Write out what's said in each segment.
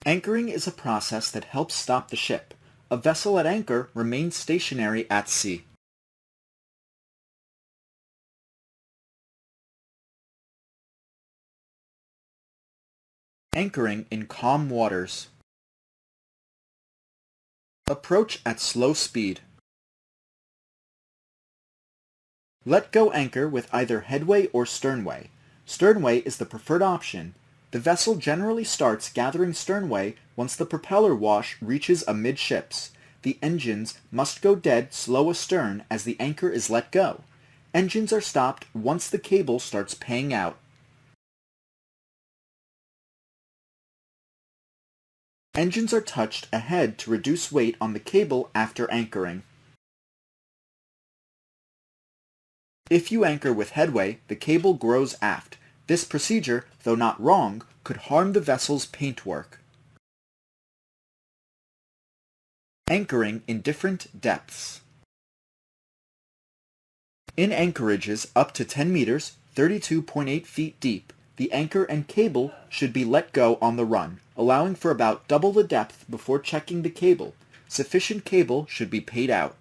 Anchoring is a process that helps stop the ship. A vessel at anchor remains stationary at sea. Anchoring in calm waters. Approach at slow speed. Let go anchor with either headway or sternway. Sternway is the preferred option. The vessel generally starts gathering sternway once the propeller wash reaches amidships. The engines must go dead slow astern as the anchor is let go. Engines are stopped once the cable starts paying out. Engines are touched ahead to reduce weight on the cable after anchoring. If you anchor with headway, the cable grows aft. This procedure, though not wrong, could harm the vessel's paintwork. Anchoring in different depths. In anchorages up to 10 meters, 32.8 feet deep, the anchor and cable should be let go on the run, allowing for about double the depth before checking the cable. Sufficient cable should be paid out.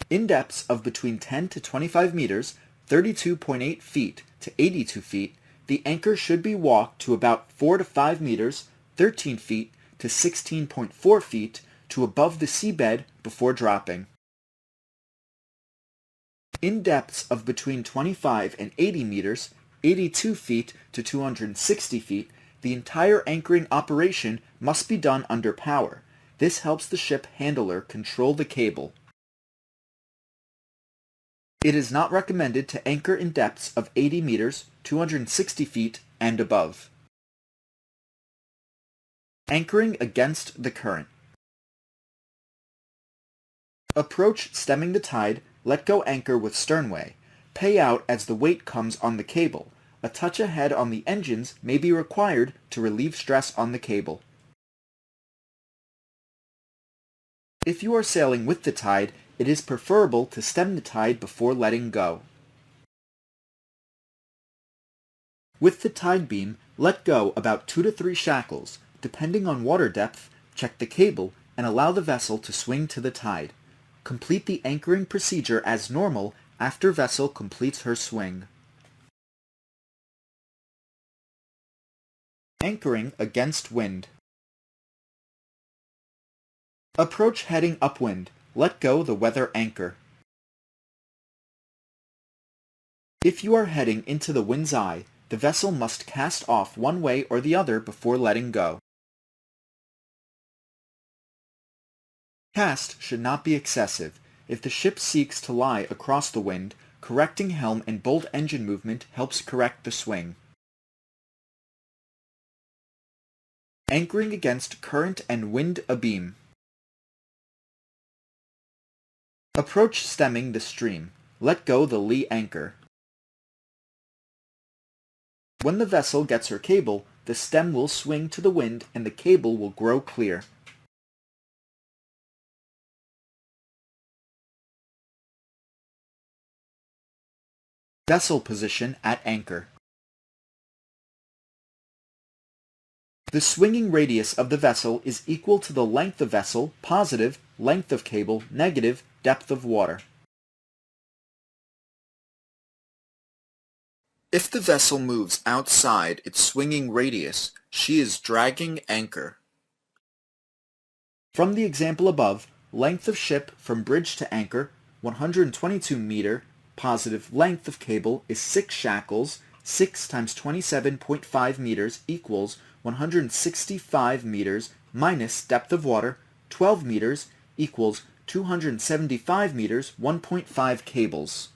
In depths of between 10 to 25 meters, 32.8 feet to 82 feet, the anchor should be walked to about 4 to 5 meters, 13 feet to 16.4 feet to above the seabed before dropping. In depths of between 25 and 80 meters, 82 feet to 260 feet, the entire anchoring operation must be done under power. This helps the ship handler control the cable. It is not recommended to anchor in depths of 80 meters, 260 feet, and above. Anchoring against the current. Approach stemming the tide, let go anchor with sternway. Pay out as the weight comes on the cable. A touch ahead on the engines may be required to relieve stress on the cable. If you are sailing with the tide, it is preferable to stem the tide before letting go. With the tide beam, let go about 2 to 3 shackles. Depending on water depth, check the cable and allow the vessel to swing to the tide. Complete the anchoring procedure as normal after vessel completes her swing. Anchoring against wind. Approach heading upwind. Let go the weather anchor. If you are heading into the wind's eye, the vessel must cast off one way or the other before letting go. Cast should not be excessive. If the ship seeks to lie across the wind, correcting helm and bolt engine movement helps correct the swing. Anchoring against current and wind abeam. Approach stemming the stream. Let go the lee anchor. When the vessel gets her cable, the stem will swing to the wind and the cable will grow clear. Vessel position at anchor. The swinging radius of the vessel is equal to the length of vessel, positive, length of cable, negative, depth of water. If the vessel moves outside its swinging radius, she is dragging anchor. From the example above, length of ship from bridge to anchor, 122 meter, positive length of cable is 6 shackles, 6 times 27.5 meters equals 165 meters minus depth of water, 12 meters equals 275 meters, 1.5 cables.